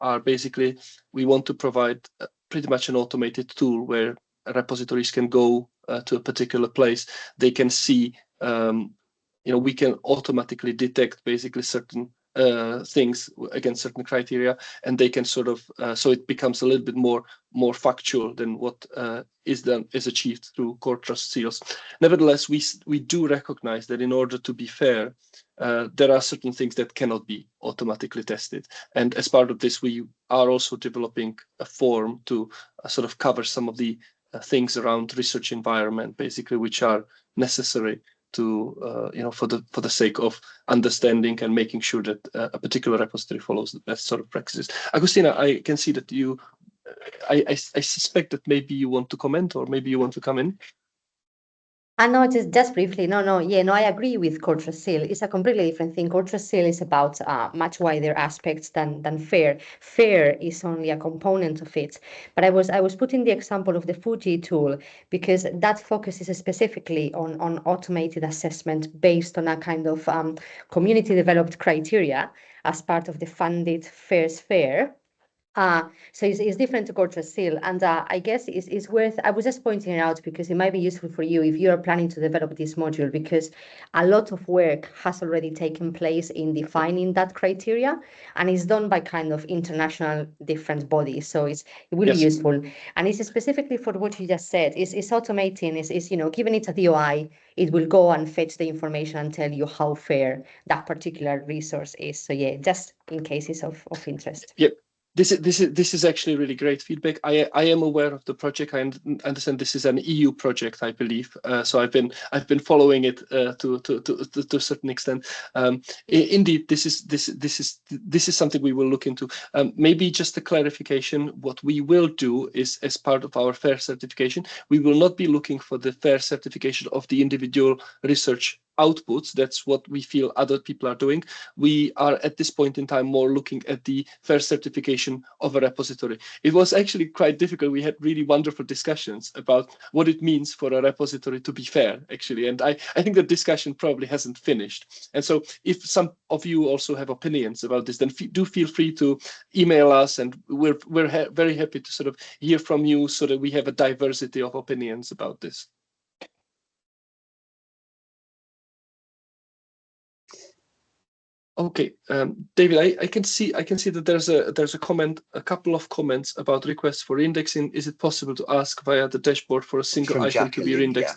want to provide pretty much an automated tool where repositories can go to a particular place. They can see, we can automatically detect basically certain things against certain criteria, and they can sort of so it becomes a little bit more factual than what is achieved through CORE Trust Seals. Nevertheless, we do recognize that in order to be fair, there are certain things that cannot be automatically tested, and as part of this, we are also developing a form to sort of cover some of the things around research environment, basically, which are necessary to for the sake of understanding and making sure that a particular repository follows the best sort of practices. Agustina, I can see that you. I suspect that maybe you want to comment, or maybe you want to come in. No, just briefly. No, I agree with CortraSeal. It's a completely different thing. CortraSeal is about much wider aspects than FAIR. FAIR is only a component of it. But I was putting the example of the Fuji tool because that focuses specifically on automated assessment based on a kind of community developed criteria as part of the funded FAIR's FAIR. So it's different to CortraSeal, and I guess it's worth. I was just pointing it out because it might be useful for you if you are planning to develop this module, because a lot of work has already taken place in defining that criteria, and it's done by kind of international different bodies. So it will be useful, and it's specifically for what you just said. It's automating. Is giving it a DOI. It will go and fetch the information and tell you how fair that particular resource is. So yeah, just in cases of interest. Yep. This is actually really great feedback. I am aware of the project. I understand this is an EU project, I believe. So I've been following it to a certain extent. Indeed, this is something we will look into. Maybe just a clarification. What we will do is, as part of our FAIR certification, we will not be looking for the FAIR certification of the individual research outputs. That's what we feel other people are doing. We are at this point in time more looking at the FAIR certification of a repository. It was actually quite difficult. We had really wonderful discussions about what it means for a repository to be fair, actually. And I think the discussion probably hasn't finished. And so if some of you also have opinions about this, then do feel free to email us, and we're very happy to sort of hear from you so that we have a diversity of opinions about this. Okay, David, I can see that there's a comment, a couple of comments about requests for indexing. Is it possible to ask via the dashboard for a single item to be reindexed? Yeah.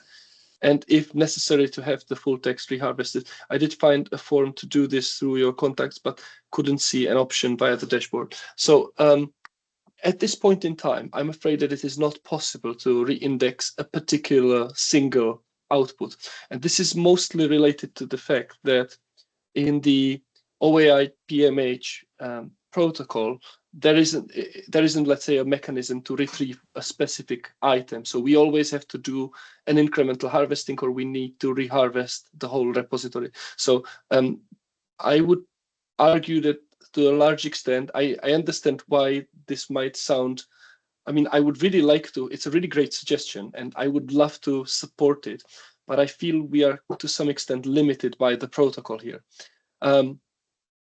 And if necessary, to have the full text reharvested? I did find a form to do this through your contacts, but couldn't see an option via the dashboard. So at this point in time, I'm afraid that it is not possible to reindex a particular single output. And this is mostly related to the fact that in the OAI PMH protocol, there isn't, let's say, a mechanism to retrieve a specific item. So we always have to do an incremental harvesting, or we need to reharvest the whole repository. So I would argue that to a large extent, I understand why this might sound, I mean, I would really like to, it's a really great suggestion, and I would love to support it, but I feel we are to some extent limited by the protocol here.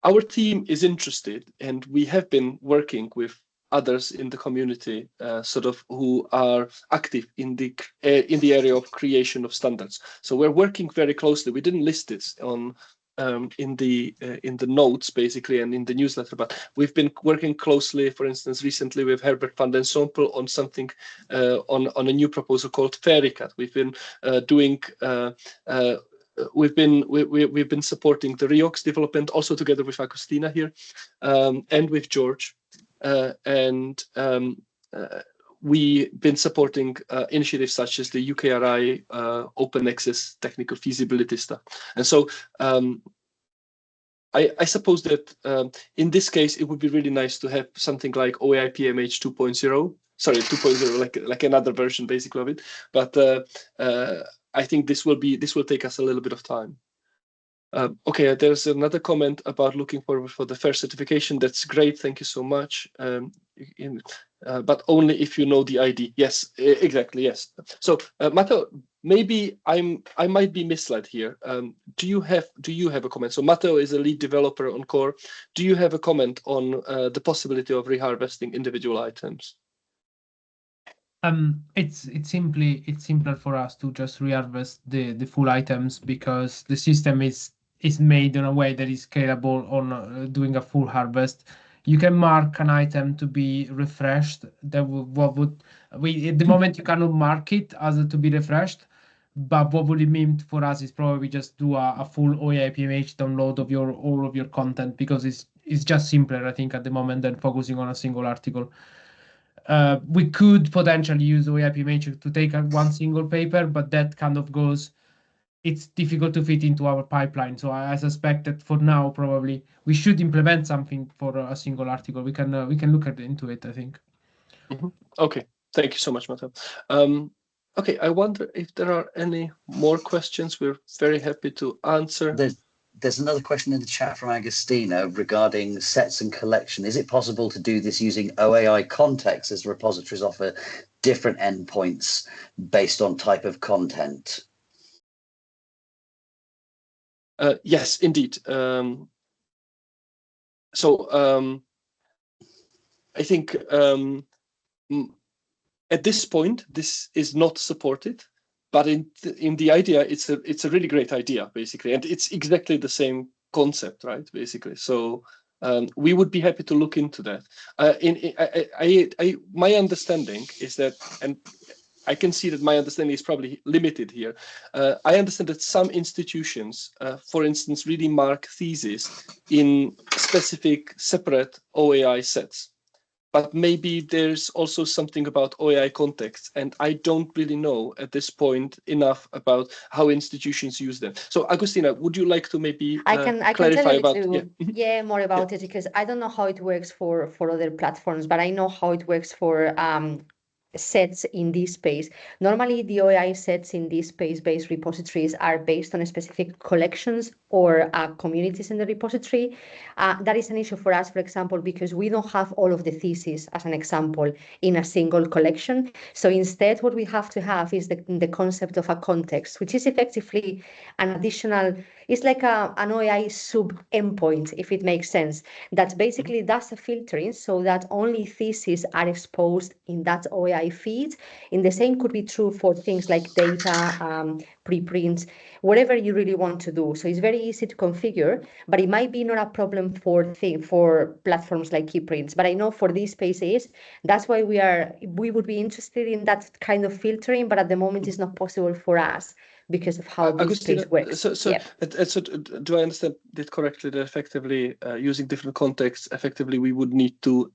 Our team is interested, and we have been working with others in the community, sort of who are active in the area of creation of standards. So we're working very closely. We didn't list this on in the notes basically and in the newsletter, but we've been working closely. For instance, recently with Herbert van den Sompel on something on a new proposal called FAIRICAT. We've been doing. We've been supporting the REOX development also together with Agustina here, and with George, and we've been supporting initiatives such as the UKRI open access technical feasibility stuff. And so I suppose that in this case, it would be really nice to have something like OAI PMH 2.0, sorry, 2.0, like another version basically of it. But I think this will take us a little bit of time. Okay, there's another comment about looking forward for the FAIR certification. That's great. Thank you so much. But only if you know the ID. Yes, exactly. Yes. So, Matteo, maybe I might be misled here. Do you have a comment? So Matteo is a lead developer on Core. Do you have a comment on the possibility of reharvesting individual items? It's simpler for us to just reharvest the full items, because the system is made in a way that is scalable on doing a full harvest. You can mark an item to be refreshed. At the moment you cannot mark it as to be refreshed, but what would it mean for us is probably just do a full OAI PMH download of all of your content, because it's just simpler, I think, at the moment than focusing on a single article. We could potentially use OAIP Matrix to take one single paper, but that kind of goes, it's difficult to fit into our pipeline. So I suspect that for now, probably we should implement something for a single article. We can look into it, I think. Okay, thank you so much, Matteo. Okay, I wonder if there are any more questions. We're very happy to answer. There's another question in the chat from Agostina regarding sets and collection. Is it possible to do this using OAI context, as repositories offer different endpoints based on type of content? Yes, indeed. I think at this point, this is not supported, but in the idea, it's a really great idea, basically, and it's exactly the same concept, right? Basically, so we would be happy to look into that. My understanding is that, and I can see that my understanding is probably limited here. I understand that some institutions, for instance, really mark theses in specific separate OAI sets. But maybe there's also something about OAI context, and I don't really know at this point enough about how institutions use them. So, Agostina, would you like to maybe I can clarify tell you about more about it, because I don't know how it works for other platforms, but I know how it works for sets in this space. Normally, the OAI sets in these space-based repositories are based on specific collections or communities in the repository. That is an issue for us, for example, because we don't have all of the theses, as an example, in a single collection. So instead, what we have to have is the concept of a context, which is effectively an additional, it's like an OAI sub endpoint, if it makes sense, that basically does a filtering so that only theses are exposed in that OAI feed. And the same could be true for things like data, preprints, whatever you really want to do. So it's very easy to configure, but it might be not a problem for platforms like Keyprints. But I know for these spaces, that's why we would be interested in that kind of filtering, but at the moment it's not possible for us because of how this space works. So do I understand it correctly that effectively using different contexts, effectively we would need to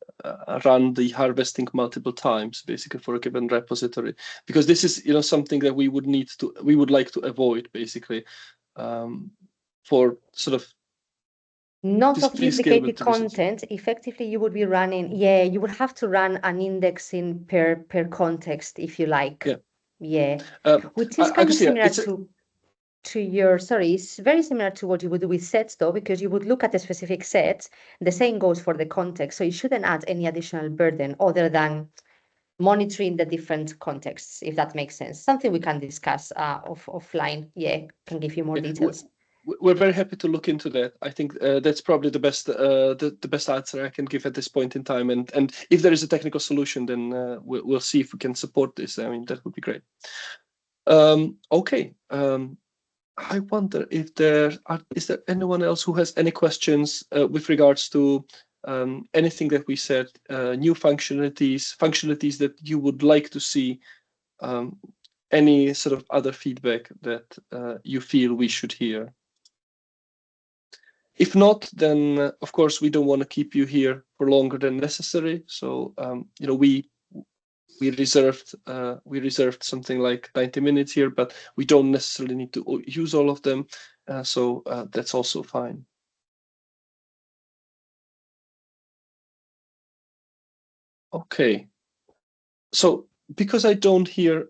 run the harvesting multiple times, basically, for a given repository, because this is something that we would like to avoid, basically, for sort of not of duplicated content. Effectively, you would be running. Yeah, you would have to run an indexing per context, if you like. Yeah, which is kind of similar to your, sorry, it's very similar to what you would do with sets, though, because you would look at a specific set. The same goes for the context, so you shouldn't add any additional burden other than monitoring the different contexts, if that makes sense. Something we can discuss offline. Yeah, can give you more details. We're very happy to look into that. I think that's probably the best answer I can give at this point in time. And if there is a technical solution, then we'll see if we can support this. I mean, that would be great. Okay. I wonder if is there anyone else who has any questions with regards to anything that we said, new functionalities that you would like to see, any sort of other feedback that you feel we should hear. If not, then of course we don't want to keep you here for longer than necessary. So we reserved something like 90 minutes here, but we don't necessarily need to use all of them. So that's also fine. Okay. So because I don't hear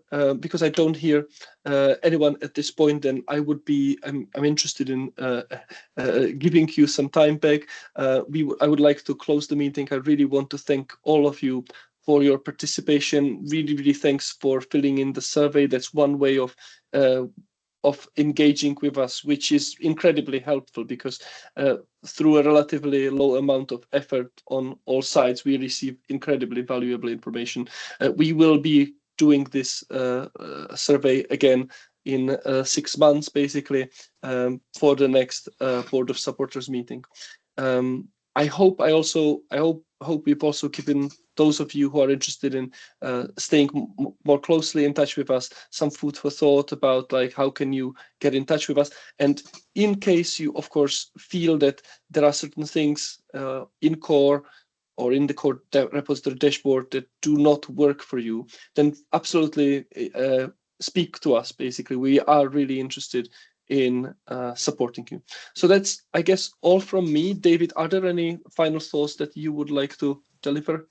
anyone at this point, then I'm interested in giving you some time back. I would like to close the meeting. I really want to thank all of you for your participation. Really, really thanks for filling in the survey. That's one way of engaging with us, which is incredibly helpful, because through a relatively low amount of effort on all sides, we receive incredibly valuable information. We will be doing this survey again in 6 months, basically, for the next Board of Supporters meeting. I hope we've also given those of you who are interested in staying more closely in touch with us some food for thought about, like, how can you get in touch with us. And in case you, of course, feel that there are certain things in core or in the core repository dashboard that do not work for you, then absolutely speak to us. Basically, we are really interested in supporting you. So that's, I guess, all from me. David, are there any final thoughts that you would like to deliver?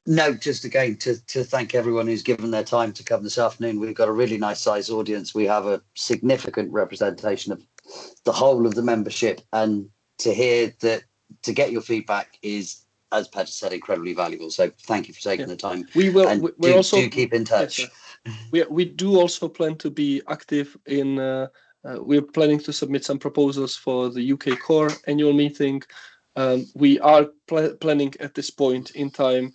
No, just again to thank everyone who's given their time to come this afternoon. We've got a really nice sized audience. We have a significant representation of the whole of the membership, and to hear that, to get your feedback is, as Petr said, incredibly valuable. So thank you for taking the time. We will. And We're also do keep in touch. Yes, we do also plan to be active in. We're planning to submit some proposals for the UK Core annual meeting. We are planning at this point in time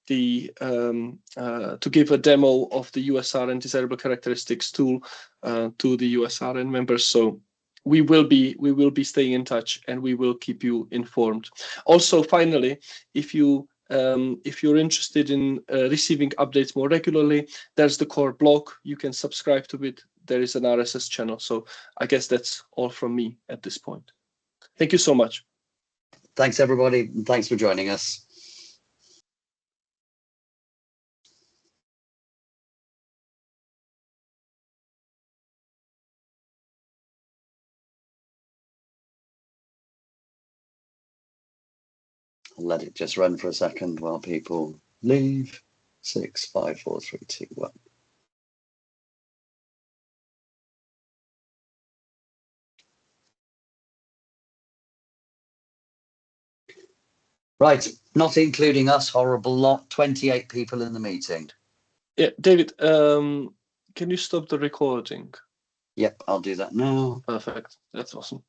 to give a demo of the USR and desirable characteristics tool to the USRN members. So we will be staying in touch, and we will keep you informed. Also, finally, if you're interested in receiving updates more regularly, there's the core blog. You can subscribe to it. There is an RSS channel. So I guess that's all from me at this point. Thank you so much. Thanks, everybody. And thanks for joining us. I'll let it just run for a second while people leave. 6, 5, 4, 3, 2, 1. Right, not including us, horrible lot. 28 people in the meeting. Yeah, David, can you stop the recording? Yep, I'll do that now. Perfect. That's awesome.